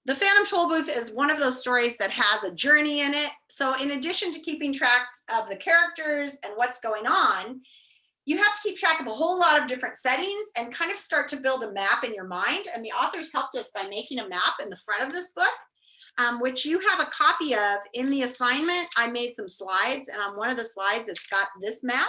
The Phantom Tollbooth is one of those stories that has a journey in it. So in addition to keeping track of the characters and what's going on, you have to keep track of a whole lot of different settings and kind of start to build a map in your mind. And the authors helped us by making a map in the front of this book, which you have a copy of in the assignment. I made some slides, and on one of the slides, it's got this map.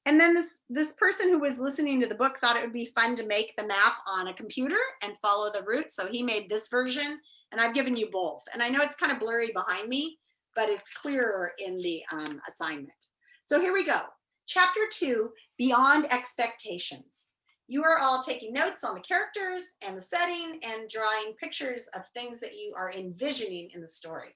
And then this person who was listening to the book thought it would be fun to make the map on a computer and follow the route. So he made this version, and I've given you both. And I know it's kind of blurry behind me, but it's clearer in the assignment. So here we go. Chapter 2, Beyond Expectations. You are all taking notes on the characters and the setting and drawing pictures of things that you are envisioning in the story.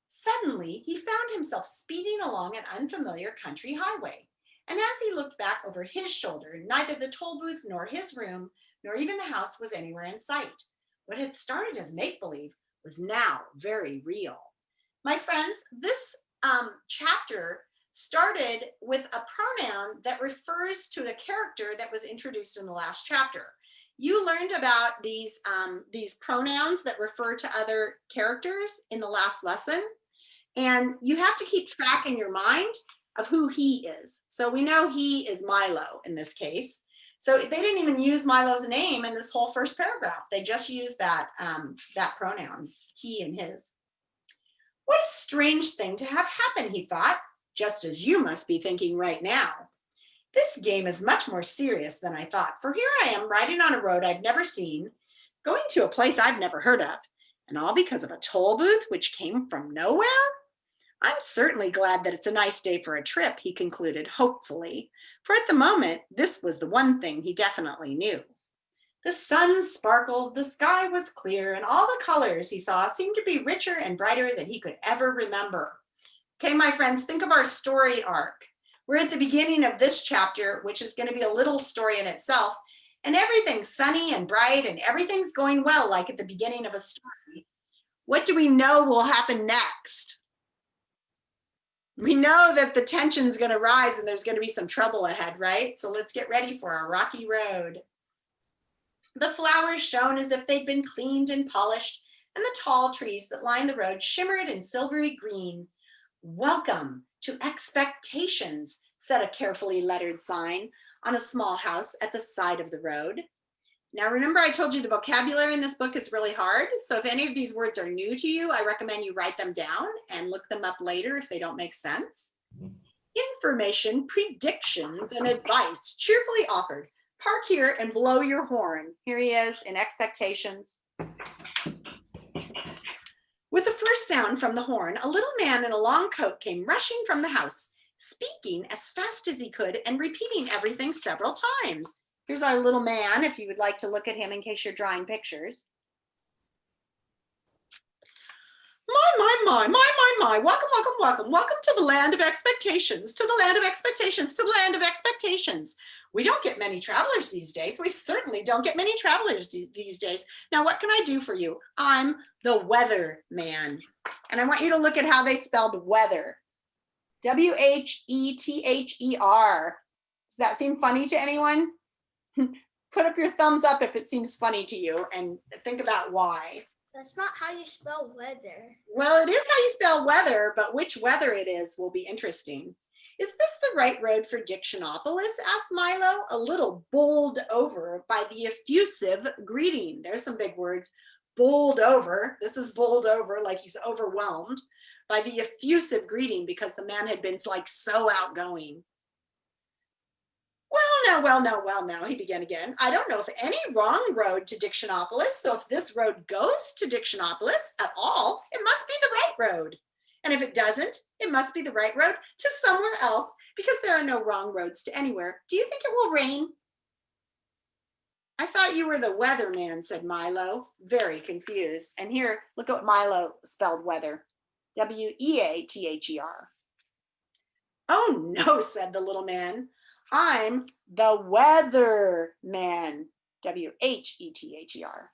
Suddenly, he found himself speeding along an unfamiliar country highway. And as he looked back over his shoulder, neither the toll booth nor his room, nor even the house was anywhere in sight. What had started as make-believe was now very real. My friends, this chapter started with a pronoun that refers to a character that was introduced in the last chapter. You learned about these pronouns that refer to other characters in the last lesson. And you have to keep track in your mind of who he is. So we know he is Milo in this case. So they didn't even use Milo's name in this whole first paragraph. They just used that pronoun, he and his. What a strange thing to have happen, he thought, just as you must be thinking right now. This game is much more serious than I thought, for here I am riding on a road I've never seen, going to a place I've never heard of, and all because of a toll booth which came from nowhere? I'm certainly glad that it's a nice day for a trip, he concluded hopefully, for at the moment, this was the one thing he definitely knew. The sun sparkled, the sky was clear, and all the colors he saw seemed to be richer and brighter than he could ever remember. Okay, my friends, think of our story arc. We're at the beginning of this chapter, which is going to be a little story in itself, and everything's sunny and bright, and everything's going well, like at the beginning of a story. What do we know will happen next? We know that the tension's going to rise and there's going to be some trouble ahead, right? So let's get ready for our rocky road. The flowers shone as if they'd been cleaned and polished, and the tall trees that lined the road shimmered in silvery green. Welcome to Expectations, said a carefully lettered sign on a small house at the side of the road. Now, remember I told you the vocabulary in this book is really hard. So if any of these words are new to you, I recommend you write them down and look them up later if they don't make sense. Information, predictions, and advice cheerfully offered. Park here and blow your horn. Here he is in Expectations. With the first sound from the horn, a little man in a long coat came rushing from the house, speaking as fast as he could and repeating everything several times. Here's our little man, if you would like to look at him in case you're drawing pictures. My, welcome, welcome, welcome. Welcome to the land of expectations, to the land of expectations, to the land of expectations. We don't get many travelers these days. We certainly don't get many travelers these days. Now, what can I do for you? I'm the weather man. And I want you to look at how they spelled weather. W-H-E-T-H-E-R. Does that seem funny to anyone? Put up your thumbs up if it seems funny to you and think about why. That's not how you spell weather. Well, it is how you spell weather, but which weather it is will be interesting. Is this the right road for Dictionopolis? Asked Milo, a little bowled over by the effusive greeting. There's some big words. Bowled over. This is bowled over, like he's overwhelmed by the effusive greeting because the man had been like so outgoing. Well, now, he began again. I don't know of any wrong road to Dictionopolis, so if this road goes to Dictionopolis at all, it must be the right road. And if it doesn't, it must be the right road to somewhere else because there are no wrong roads to anywhere. Do you think it will rain? I thought you were the weatherman, said Milo, very confused. And here, look at what Milo spelled weather. W-E-A-T-H-E-R. Oh no, said the little man. I'm the weather man, W-H-E-T-H-E-R.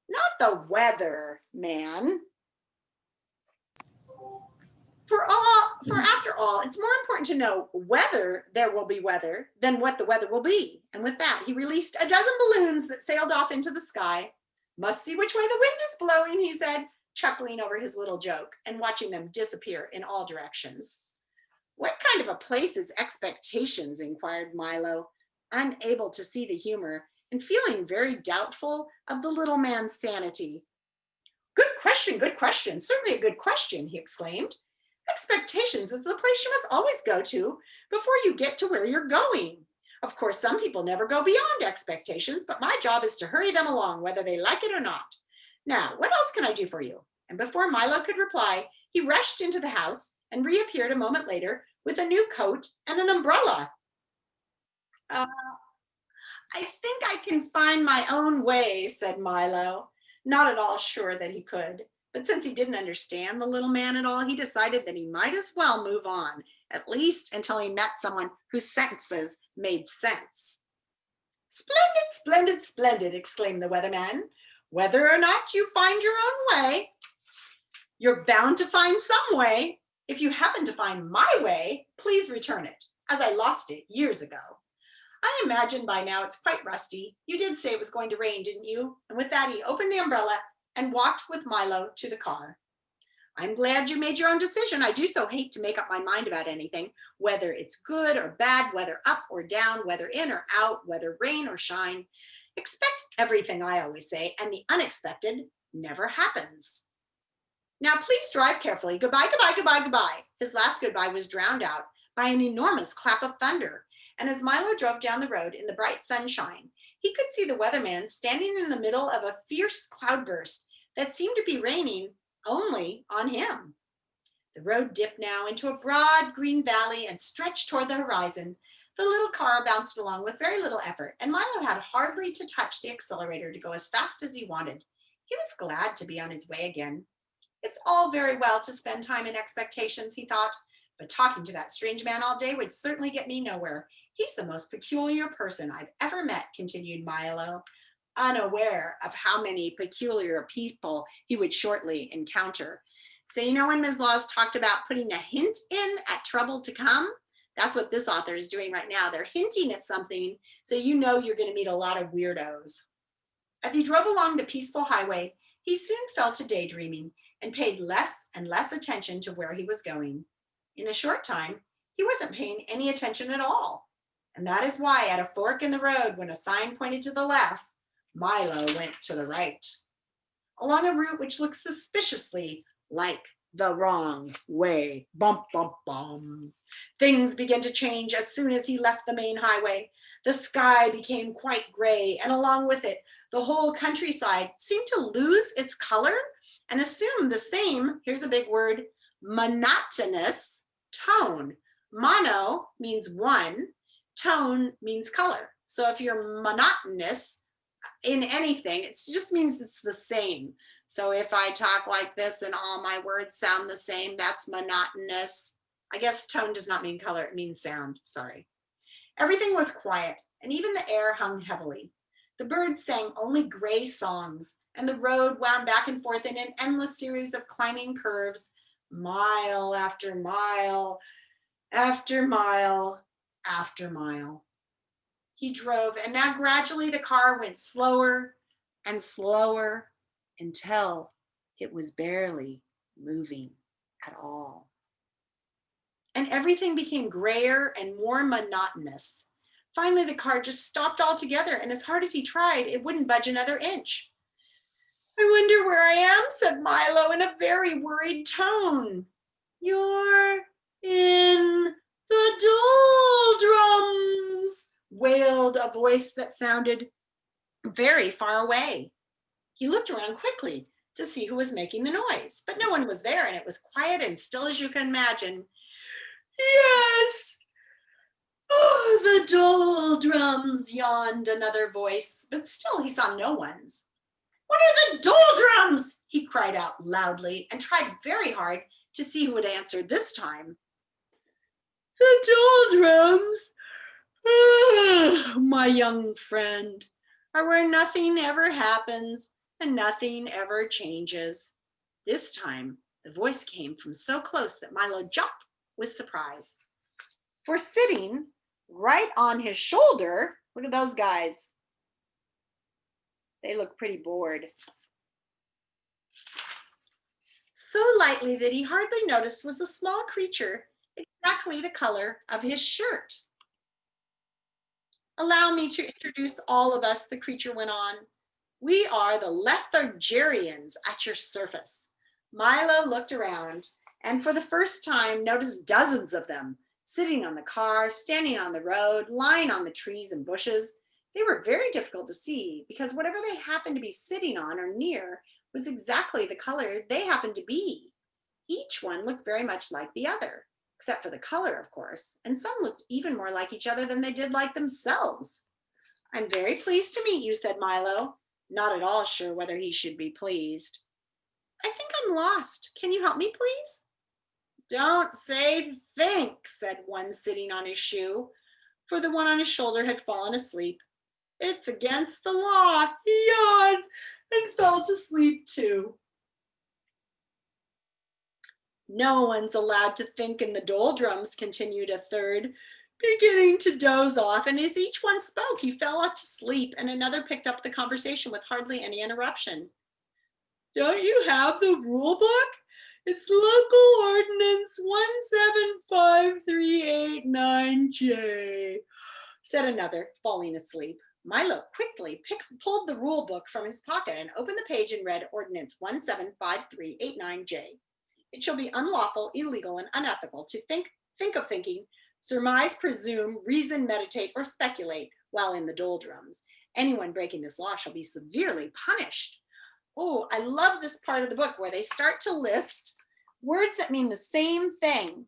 Not the weather man. For after all, it's more important to know whether there will be weather than what the weather will be. And with that, he released a dozen balloons that sailed off into the sky. Must see which way the wind is blowing, he said, chuckling over his little joke and watching them disappear in all directions. What kind of a place is Expectations? Inquired Milo, unable to see the humor and feeling very doubtful of the little man's sanity. Good question, good question. Certainly a good question, he exclaimed. Expectations is the place you must always go to before you get to where you're going. Of course, some people never go beyond expectations, but my job is to hurry them along, whether they like it or not. Now, what else can I do for you? And before Milo could reply, he rushed into the house and reappeared a moment later with a new coat and an umbrella. Uh, I think I can find my own way, said Milo, not at all sure that he could. But since he didn't understand the little man at all, he decided that he might as well move on, at least until he met someone whose sentences made sense. Splendid, splendid, splendid, exclaimed the weatherman. Whether or not you find your own way, you're bound to find some way. If you happen to find my way, please return it, as I lost it years ago. I imagine by now it's quite rusty. You did say it was going to rain, didn't you? And with that, he opened the umbrella and walked with Milo to the car. I'm glad you made your own decision. I do so hate to make up my mind about anything, whether it's good or bad, whether up or down, whether in or out, whether rain or shine. Expect everything, I always say, and the unexpected never happens. Now, please drive carefully. Goodbye, goodbye, goodbye, goodbye. His last goodbye was drowned out by an enormous clap of thunder. And as Milo drove down the road in the bright sunshine, he could see the weatherman standing in the middle of a fierce cloudburst that seemed to be raining only on him. The road dipped now into a broad green valley and stretched toward the horizon. The little car bounced along with very little effort, and Milo had hardly to touch the accelerator to go as fast as he wanted. He was glad to be on his way again. It's all very well to spend time in Expectations, he thought, but talking to that strange man all day would certainly get me nowhere. He's the most peculiar person I've ever met, continued Milo, unaware of how many peculiar people he would shortly encounter. So, when Ms. Laws talked about putting a hint in at trouble to come, that's what this author is doing right now. They're hinting at something, so you're going to meet a lot of weirdos. As he drove along the peaceful highway, he soon fell to daydreaming and paid less and less attention to where he was going. In a short time, he wasn't paying any attention at all. And that is why at a fork in the road, when a sign pointed to the left, Milo went to the right, along a route which looked suspiciously like the wrong way. Bump, bump, bum. Things began to change as soon as he left the main highway. The sky became quite gray, and along with it, the whole countryside seemed to lose its color and assume the same, here's a big word, monotonous tone. Mono means one, tone means color. So if you're monotonous in anything, it just means it's the same. So if I talk like this and all my words sound the same, that's monotonous. I guess tone does not mean color, it means sound, sorry. Everything was quiet, and even the air hung heavily. The birds sang only gray songs, and the road wound back and forth in an endless series of climbing curves, mile after mile after mile after mile. He drove, and now gradually the car went slower and slower until it was barely moving at all. And everything became grayer and more monotonous. Finally, the car just stopped altogether, and as hard as he tried, it wouldn't budge another inch. I wonder where I am, said Milo in a very worried tone. You're in the doldrums, wailed a voice that sounded very far away. He looked around quickly to see who was making the noise, but no one was there, and it was quiet and still as you can imagine. Yes. Oh, the doldrums, yawned another voice, but still he saw no one's. What are the doldrums? He cried out loudly and tried very hard to see who would answer this time. The doldrums, my young friend, are where nothing ever happens and nothing ever changes. This time, the voice came from so close that Milo jumped with surprise. For sitting right on his shoulder, look at those guys, They look pretty bored. So lightly that he hardly noticed was a small creature exactly the color of his shirt. Allow me to introduce all of us, the creature went on. We are the lethargerians at your service. Milo looked around and for the first time noticed dozens of them sitting on the car, standing on the road, lying on the trees and bushes. They were very difficult to see because whatever they happened to be sitting on or near was exactly the color they happened to be. Each one looked very much like the other, except for the color, of course, and some looked even more like each other than they did like themselves. I'm very pleased to meet you, said Milo, not at all sure whether he should be pleased. I think I'm lost. Can you help me, please? Don't say think, said one sitting on his shoe, for the one on his shoulder had fallen asleep. It's against the law. He yawned and fell to sleep too. No one's allowed to think in the doldrums, continued a third, beginning to doze off, and as each one spoke, he fell off to sleep, and another picked up the conversation with hardly any interruption. Don't you have the rule book? It's Local Ordinance 175389J, said another, falling asleep. Milo quickly pulled the rule book from his pocket and opened the page and read Ordinance 175389J. It shall be unlawful, illegal, and unethical to think of thinking, surmise, presume, reason, meditate, or speculate while in the doldrums. Anyone breaking this law shall be severely punished. Oh, I love this part of the book where they start to list words that mean the same thing.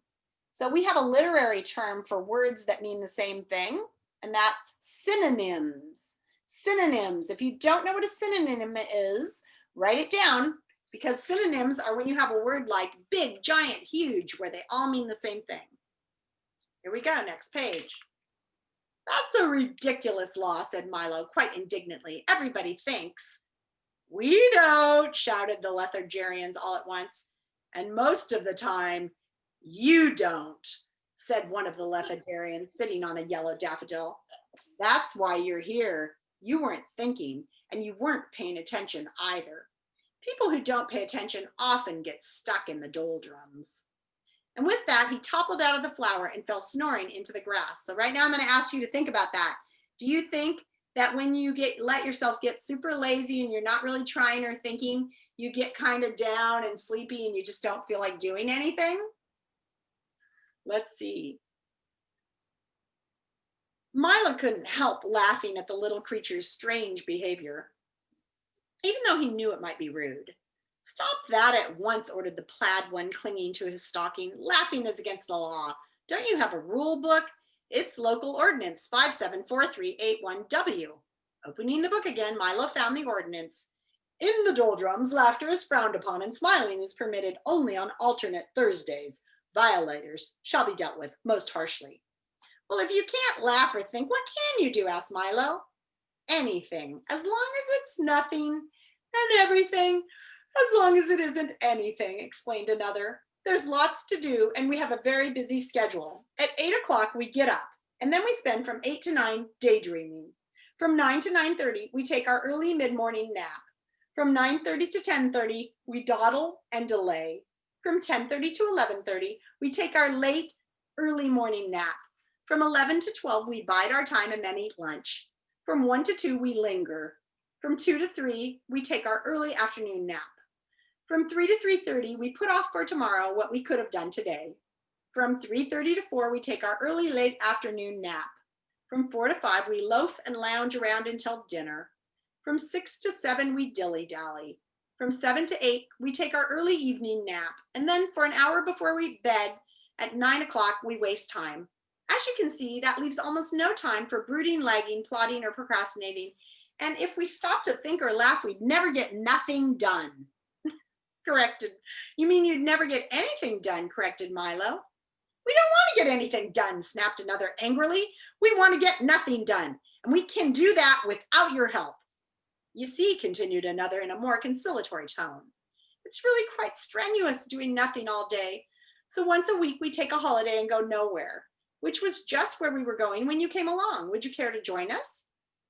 So we have a literary term for words that mean the same thing, and that's synonyms. Synonyms. If you don't know what a synonym is, write it down, because synonyms are when you have a word like big, giant, huge, where they all mean the same thing. Here we go, next page. That's a ridiculous law, said Milo, quite indignantly. Everybody thinks. We don't, shouted the lethargerians all at once. And most of the time, you don't, said one of the lethargerians sitting on a yellow daffodil. That's why you're here. You weren't thinking, and you weren't paying attention either. People who don't pay attention often get stuck in the doldrums. And with that, he toppled out of the flower and fell snoring into the grass. So right now I'm going to ask you to think about that. Do you think that when you let yourself get super lazy and you're not really trying or thinking, you get kind of down and sleepy and you just don't feel like doing anything? Let's see. Milo couldn't help laughing at the little creature's strange behavior, even though he knew it might be rude. Stop that at once, ordered the plaid one, clinging to his stocking. Laughing is against the law. Don't you have a rule book? It's Local Ordinance 574381W. Opening the book again, Milo found the ordinance. In the doldrums, laughter is frowned upon and smiling is permitted only on alternate Thursdays. Violators shall be dealt with most harshly. Well, if you can't laugh or think, what can you do? Asked Milo. Anything, as long as it's nothing, and everything, as long as it isn't anything, explained another. There's lots to do, and we have a very busy schedule. At 8 o'clock, we get up, and then we spend from 8 to 9 daydreaming. From 9 to 9:30, we take our early mid-morning nap. From 9:30 to 10:30, we dawdle and delay. From 10:30 to 11:30, we take our late, early morning nap. From 11 to 12, we bide our time and then eat lunch. From 1 to 2, we linger. From 2 to 3, we take our early afternoon nap. From 3 to 3:30, we put off for tomorrow what we could have done today. From 3:30 to 4, we take our early late afternoon nap. From 4 to 5, we loaf and lounge around until dinner. From 6 to 7, we dilly-dally. From 7 to 8, we take our early evening nap. And then for an hour before we bed, at 9 o'clock, we waste time. As you can see, that leaves almost no time for brooding, lagging, plotting, or procrastinating. And if we stop to think or laugh, we'd never get nothing done. Corrected. You mean you'd never get anything done, corrected Milo. We don't want to get anything done, snapped another angrily. We want to get nothing done, and we can do that without your help. You see, continued another in a more conciliatory tone, it's really quite strenuous doing nothing all day. So once a week we take a holiday and go nowhere, which was just where we were going when you came along. Would you care to join us?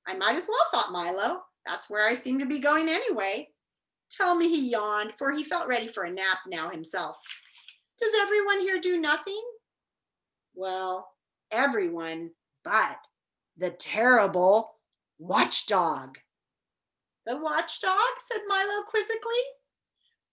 I might as well, thought Milo. That's where I seem to be going anyway. Tell me, he yawned, for he felt ready for a nap now himself. Does everyone here do nothing? Well, everyone but the terrible watchdog. The watchdog? Said Milo quizzically.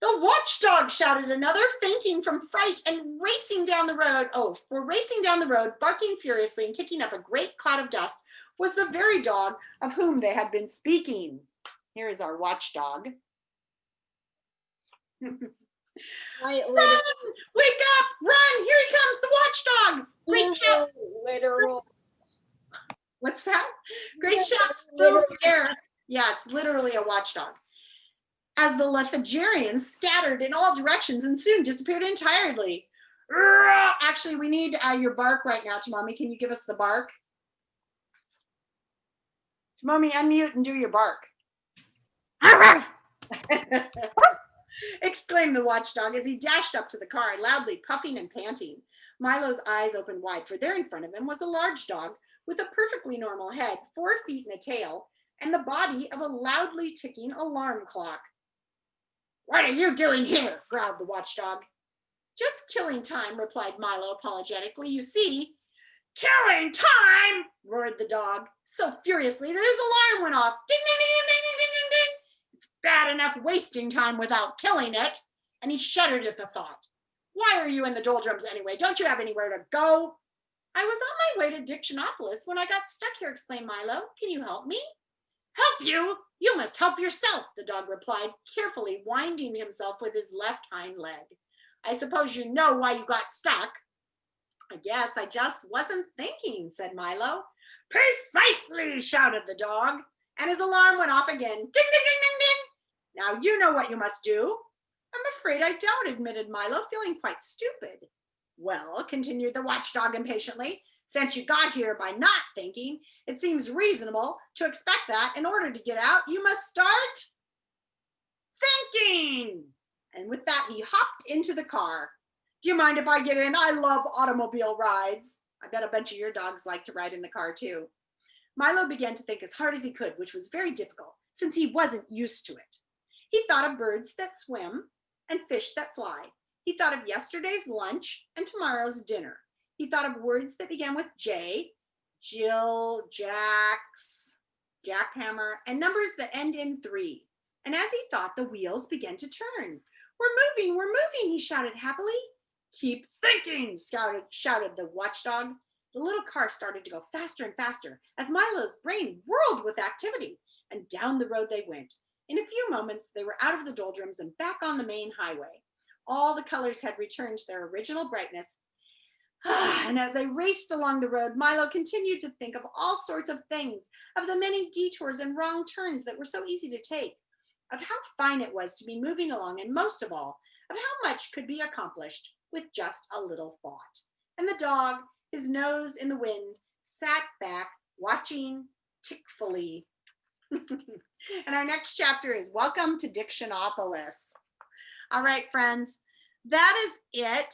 The watchdog, shouted another, fainting from fright and racing down the road. Oh, for racing down the road, barking furiously and kicking up a great cloud of dust, was the very dog of whom they had been speaking. Here is our watchdog. Run! Right, later. Wake up! Run! Here he comes, the watchdog! Great shouts! Literal. What's that? Great shouts filled the air. Yeah, it's literally a watchdog. As the Lethagerians scattered in all directions and soon disappeared entirely. Actually, we need your bark right now, Tomomi. Can you give us the bark? Tomomi, unmute and do your bark. Exclaimed the watchdog as he dashed up to the car, loudly puffing and panting. Milo's eyes opened wide, for there in front of him was a large dog with a perfectly normal head, 4 feet and a tail, and the body of a loudly ticking alarm clock. What are you doing here? Growled the watchdog. Just killing time, replied Milo apologetically. You see, killing time, roared the dog so furiously that his alarm went off. Ding, ding, ding, ding, ding, ding, ding, ding. It's bad enough wasting time without killing it. And he shuddered at the thought. Why are you in the doldrums anyway? Don't you have anywhere to go? I was on my way to Dictionopolis when I got stuck here, exclaimed Milo. Can you help me? Help you? You must help yourself, the dog replied, carefully winding himself with his left hind leg. I suppose you know why you got stuck. I guess I just wasn't thinking, said Milo. Precisely, shouted the dog, and his alarm went off again. Ding, ding, ding, ding, ding. Now you know what you must do. I'm afraid I don't, admitted Milo, feeling quite stupid. Well, continued the watchdog impatiently, since you got here by not thinking, it seems reasonable to expect that in order to get out, you must start thinking. And with that, he hopped into the car. Do you mind if I get in? I love automobile rides. I bet a bunch of your dogs like to ride in the car too. Milo began to think as hard as he could, which was very difficult since he wasn't used to it. He thought of birds that swim and fish that fly. He thought of yesterday's lunch and tomorrow's dinner. He thought of words that began with J, Jill, Jax, jackhammer, and numbers that end in 3. And as he thought, the wheels began to turn. We're moving, he shouted happily. Keep thinking, shouted the watchdog. The little car started to go faster and faster as Milo's brain whirled with activity, and down the road they went. In a few moments, they were out of the doldrums and back on the main highway. All the colors had returned to their original brightness. And as they raced along the road, Milo continued to think of all sorts of things, of the many detours and wrong turns that were so easy to take, of how fine it was to be moving along, and most of all, of how much could be accomplished with just a little thought. And the dog, his nose in the wind, sat back, watching tickfully. And our next chapter is Welcome to Dictionopolis. All right, friends, that is it.